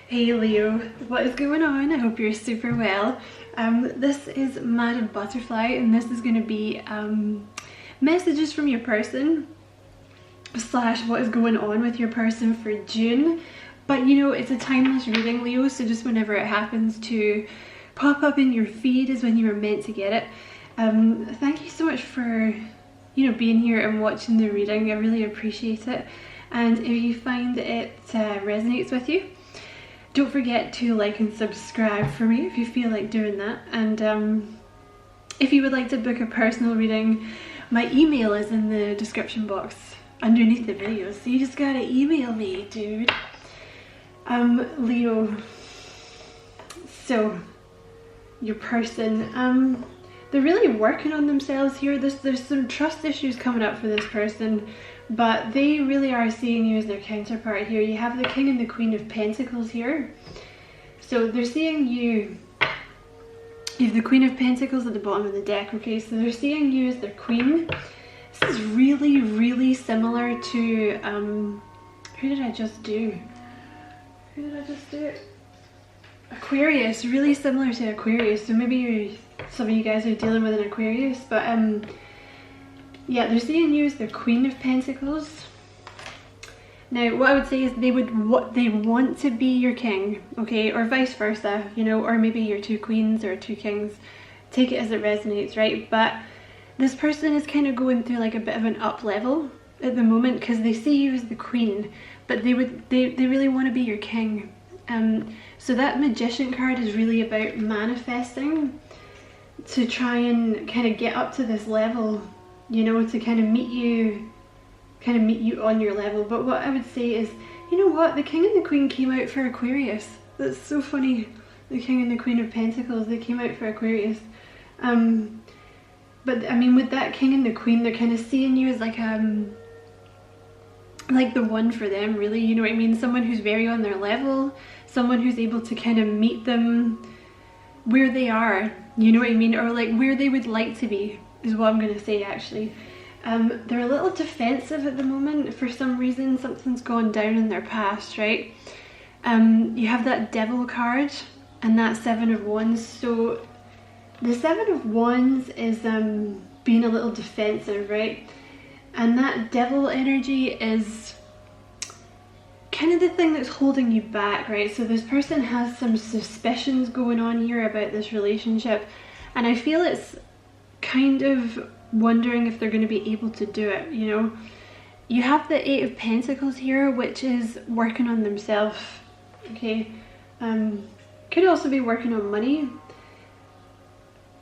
Hey Leo, what is going on? I hope you're super well. This is Mad Butterfly and this is going to be messages from your person / what is going on with your person for June. But you know, it's a timeless reading, Leo, so just whenever it happens to pop up in your feed is when you were meant to get it. Thank you so much for being here and watching the reading. I really appreciate it. And if you find it resonates with you, don't forget to like and subscribe for me if you feel like doing that. And if you would like to book a personal reading, my email is in the description box underneath the video, so you just gotta email me, dude. Leo, so your person, they're really working on themselves here. There's some trust issues coming up for this person, but they really are seeing you as their counterpart here. You have the King and the Queen of Pentacles here. So they're seeing you, you have the Queen of Pentacles at the bottom of the deck, okay? So they're seeing you as their queen. This is really, really similar to, who did I just do? Aquarius, really similar to Aquarius. So maybe some of you guys are dealing with an Aquarius, but yeah, they're seeing you as the Queen of Pentacles. Now, what I would say is they want to be your king, okay, or vice versa, you know, or maybe you're two queens or two kings. Take it as it resonates, right? But this person is kind of going through like a bit of an up level at the moment because they see you as the queen, but they really want to be your king. So that Magician card is really about manifesting to try and kind of get up to this level, you know, to kind of meet you on your level. But what I would say is, you know what, the King and the Queen came out for Aquarius. That's so funny. The King and the Queen of Pentacles, they came out for Aquarius. But I mean, with that King and the Queen, they're kind of seeing you as like the one for them, really, you know what I mean? Someone who's very on their level, someone who's able to kind of meet them where they are, you know what I mean? Or like where they would like to be, is what I'm going to say actually. They're a little defensive at the moment for some reason. Something's gone down in their past, right? You have that Devil card and that Seven of Wands. So the Seven of Wands is being a little defensive, right? And that Devil energy is kind of the thing that's holding you back, right? So this person has some suspicions going on here about this relationship, and I feel it's kind of wondering if they're going to be able to do it, you know? You have the Eight of Pentacles here, which is working on themselves, okay? Could also be working on money.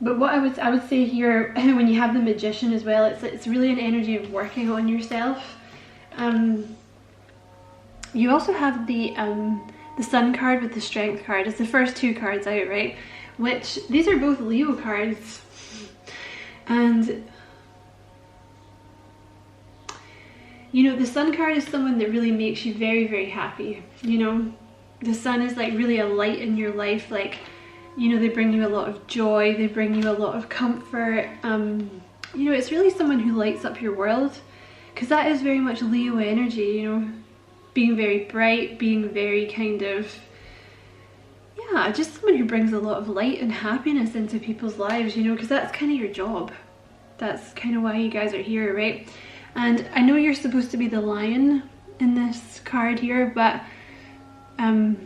But what I would say here, when you have the Magician as well, it's really an energy of working on yourself. You also have the Sun card with the Strength card. It's the first two cards out, right? Which, these are both Leo cards. And you know, the Sun card is someone that really makes you very, very happy. You know, the Sun is like really a light in your life. Like, you know, they bring you a lot of joy, they bring you a lot of comfort. You know, it's really someone who lights up your world, because that is very much Leo energy, you know, being very bright, being very kind of, yeah, just someone who brings a lot of light and happiness into people's lives, you know, because that's kind of your job. That's kind of why you guys are here, right? And I know you're supposed to be the Lion in this card here, but I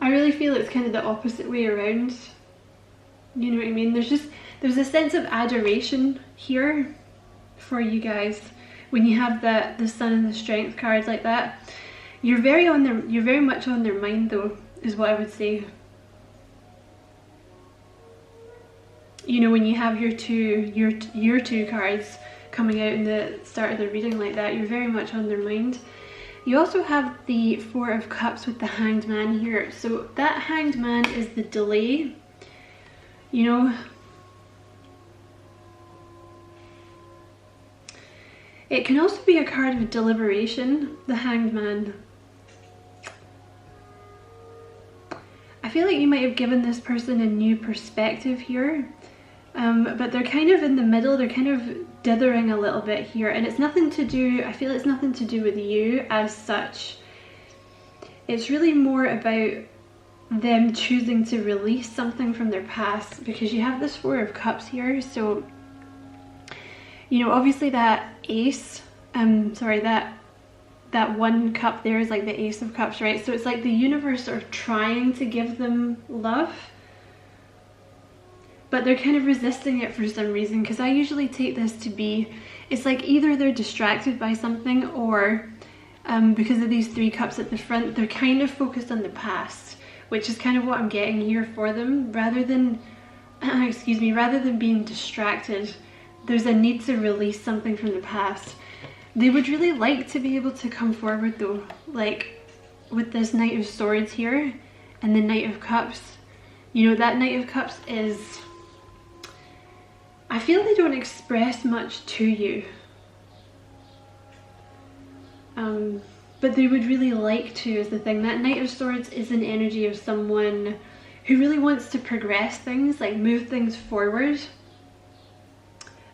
really feel it's kind of the opposite way around. You know what I mean? There's a sense of adoration here for you guys when you have the Sun and the Strength cards like that. You're very much on their mind though, is what I would say. You know, when you have your two cards coming out in the start of the reading like that, you're very much on their mind. You also have the Four of Cups with the Hanged Man here. So that Hanged Man is the delay, you know. It can also be a card of deliberation, the Hanged Man. I feel like you might have given this person a new perspective here. but they're kind of in the middle. They're kind of dithering a little bit here, and it's nothing to do, I feel it's nothing to do with you as such. It's really more about them choosing to release something from their past, because you have this Four of Cups here. So, you know, obviously that ace, sorry, that one cup there is like the Ace of Cups, right? So it's like the universe are trying to give them love, but they're kind of resisting it for some reason, because I usually take this to be, it's like either they're distracted by something, or because of these three cups at the front, they're kind of focused on the past, which is kind of what I'm getting here for them, rather than, excuse me, rather than being distracted. There's a need to release something from the past. They would really like to be able to come forward though, like with this Knight of Swords here and the Knight of Cups. You know, that Knight of Cups is, I feel they don't express much to you. But they would really like to, is the thing. That Knight of Swords is an energy of someone who really wants to progress things, like move things forward.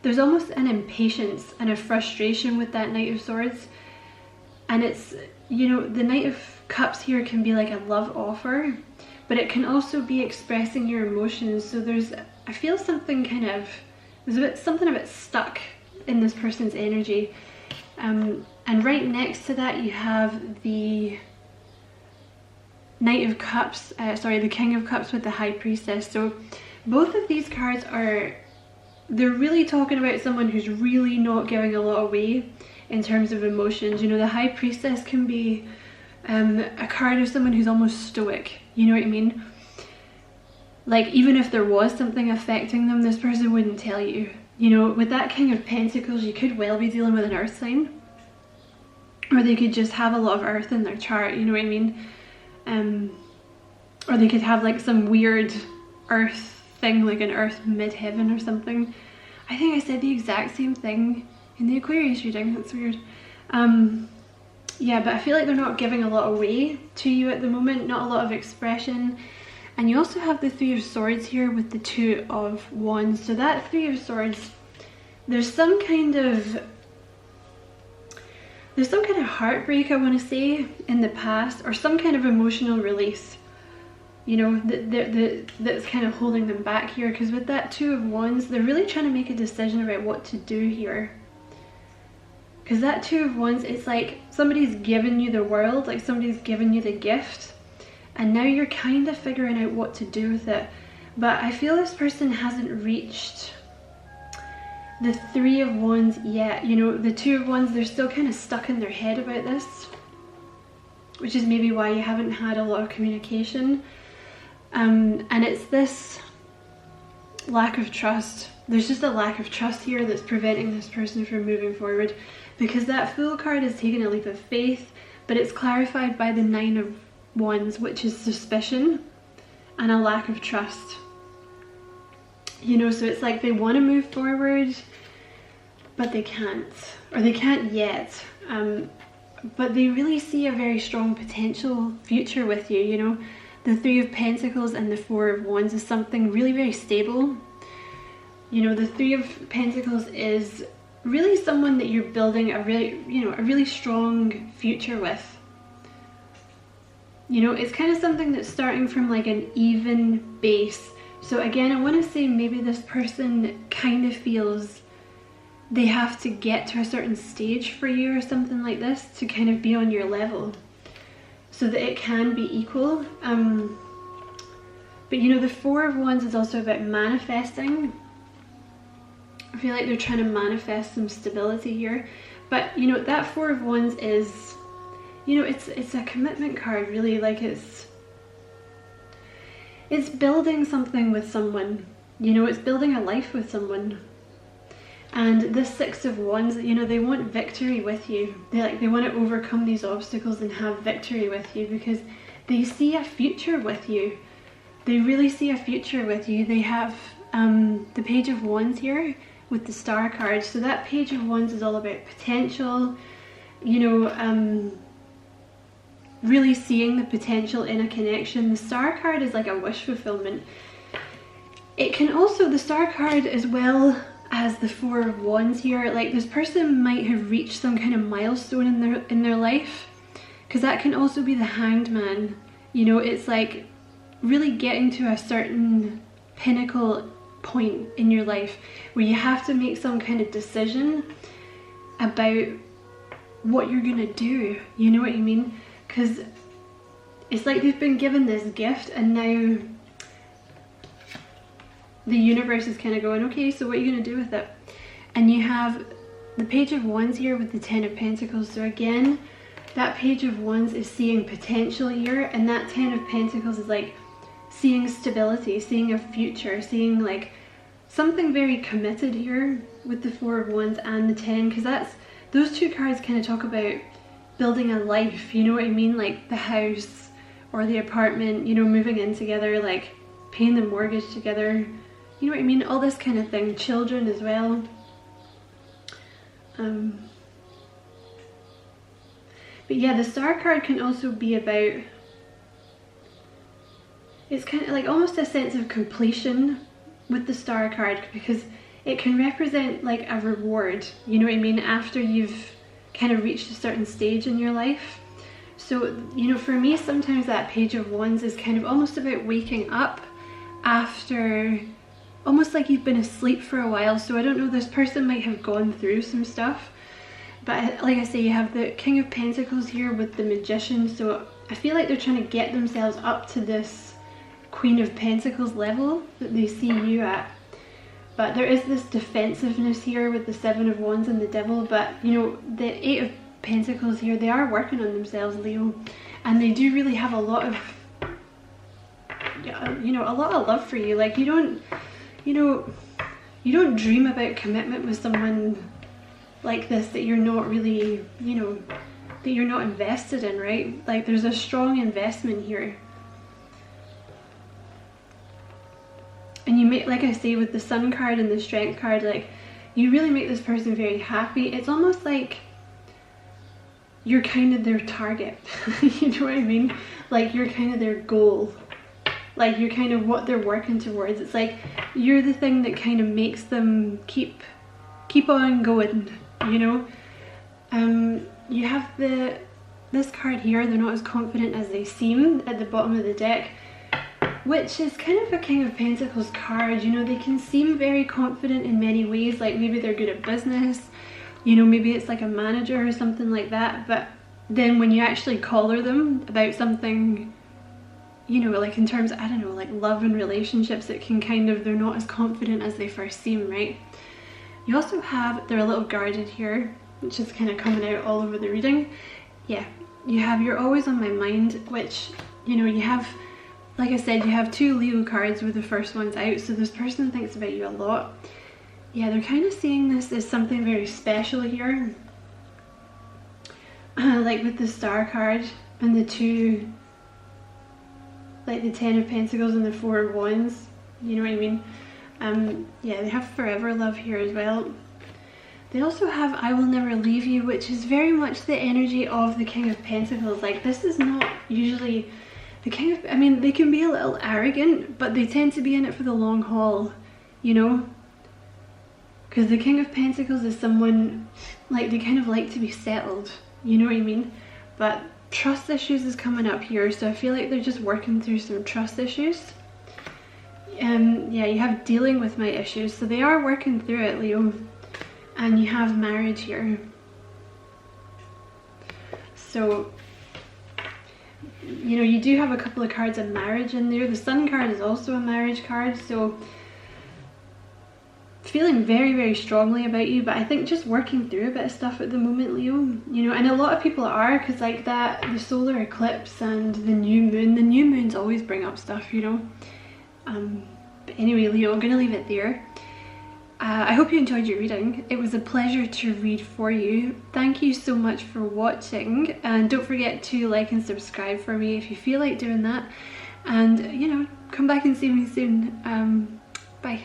There's almost an impatience and a frustration with that Knight of Swords. And it's, you know, the Knight of Cups here can be like a love offer, but it can also be expressing your emotions. So there's, I feel something kind of, there's something a bit stuck in this person's energy. And right next to that you have the Knight of Cups, sorry, the King of Cups with the High Priestess. So both of these cards are, they're really talking about someone who's really not giving a lot away in terms of emotions. You know, the High Priestess can be a card of someone who's almost stoic, you know what I mean? Like, even if there was something affecting them, this person wouldn't tell you. You know, with that King of Pentacles, you could well be dealing with an earth sign, or they could just have a lot of earth in their chart, you know what I mean? Or they could have like some weird earth thing, like an earth midheaven or something. I think I said the exact same thing in the Aquarius reading, that's weird. Yeah, but I feel like they're not giving a lot away to you at the moment, not a lot of expression. And you also have the Three of Swords here with the Two of Wands. So that Three of Swords, there's some kind of heartbreak, I want to say, in the past, or some kind of emotional release, you know, that's kind of holding them back here. Because with that Two of Wands, they're really trying to make a decision about what to do here. Because that Two of Wands, it's like somebody's given you the world, like somebody's given you the gift, and now you're kind of figuring out what to do with it. But I feel this person hasn't reached the Three of Wands yet. You know, the Two of Wands, they're still kind of stuck in their head about this, which is maybe why you haven't had a lot of communication. And it's this lack of trust. There's just a lack of trust here that's preventing this person from moving forward, because that Fool card is taking a leap of faith, but it's clarified by the Nine of Wands, which is suspicion and a lack of trust. You know, so it's like they want to move forward, but they can't, or they can't yet. But they really see a very strong potential future with you, you know. The Three of Pentacles and the Four of Wands is something really very stable. You know, the Three of Pentacles is really someone that you're building a really, you know, a really strong future with. You know, it's kind of something that's starting from like an even base. So again, I want to say maybe this person kind of feels they have to get to a certain stage for you or something like this to kind of be on your level, so that it can be equal. But you know, the Four of Wands is also about manifesting. I feel like they're trying to manifest some stability here. But you know, that Four of Wands is, you know, it's a commitment card, really. Like it's building something with someone, you know, it's building a life with someone. And this Six of Wands, you know, they want victory with you. They want to overcome these obstacles and have victory with you, because they see a future with you. They really see a future with you. They have the Page of Wands here with the Star card. So that Page of Wands is all about potential, you know, really seeing the potential in a connection. The Star card is like a wish fulfillment. It can also, the Star card as well as the Four of Wands here, like this person might have reached some kind of milestone in their life, because that can also be the Hanged Man. You know, it's like really getting to a certain pinnacle point in your life where you have to make some kind of decision about what you're gonna do, you know what I mean? Because it's like they've been given this gift and now the universe is kind of going, okay, so what are you gonna do with it? And you have the Page of Wands here with the Ten of Pentacles. So again, that Page of Wands is seeing potential here, and that Ten of Pentacles is like seeing stability, seeing a future, seeing like something very committed here with the Four of Wands and the Ten, because that's, those two cards kind of talk about building a life, you know what I mean? Like the house or the apartment, you know, moving in together, like paying the mortgage together, you know what I mean? All this kind of thing. Children as well. But yeah, the Star card can also be about, it's kind of like almost a sense of completion with the Star card, because it can represent like a reward, you know what I mean, after you've kind of reached a certain stage in your life. So, you know, for me, sometimes that Page of Wands is kind of almost about waking up after, almost like you've been asleep for a while. So I don't know, this person might have gone through some stuff. But like I say, you have the King of Pentacles here with the Magician. So I feel like they're trying to get themselves up to this Queen of Pentacles level that they see you at. But there is this defensiveness here with the Seven of Wands and the Devil. But you know, the Eight of Pentacles here, they are working on themselves, Leo. And they do really have a lot of, you know, a lot of love for you. Like you don't, you know, you don't dream about commitment with someone like this that you're not really, you know, that you're not invested in, right? Like there's a strong investment here. And you make, like I say, with the Sun card and the Strength card, like you really make this person very happy. It's almost like you're kind of their target. You know what I mean? Like you're kind of their goal. Like you're kind of what they're working towards. It's like you're the thing that kind of makes them keep on going, you know? You have this card here, they're not as confident as they seem, at the bottom of the deck, which is kind of a King of Pentacles card. You know, they can seem very confident in many ways, like maybe they're good at business, you know, maybe it's like a manager or something like that, but then when you actually collar them about something, you know, like in terms, I don't know, like love and relationships, it can kind of, they're not as confident as they first seem, right? You also have, they're a little guarded here, which is kind of coming out all over the reading. Yeah, you have You're Always on My Mind, which, you know, you have, like I said, you have two Leo cards with the first ones out, so this person thinks about you a lot. Yeah, they're kind of seeing this as something very special here. Like with the Star card and the two, like the Ten of Pentacles and the Four of Wands, you know what I mean? Yeah, they have Forever Love here as well. They also have I Will Never Leave You, which is very much the energy of the King of Pentacles. Like this is not usually the King of, I mean, they can be a little arrogant, but they tend to be in it for the long haul, you know? Because the King of Pentacles is someone, like they kind of like to be settled, you know what I mean? But trust issues is coming up here, so I feel like they're just working through some trust issues. Yeah, you have Dealing With My Issues, so they are working through it, Leo. And you have Marriage here. So, you know, you do have a couple of cards of marriage in there. The Sun card is also a marriage card, so feeling very, very strongly about you, but I think just working through a bit of stuff at the moment, Leo, you know, and a lot of people are, because like that, the solar eclipse and the new moons always bring up stuff, you know. But anyway, Leo, I'm going to leave it there. I hope you enjoyed your reading. It was a pleasure to read for you. Thank you so much for watching, and don't forget to like and subscribe for me if you feel like doing that, and you know, come back and see me soon. Bye.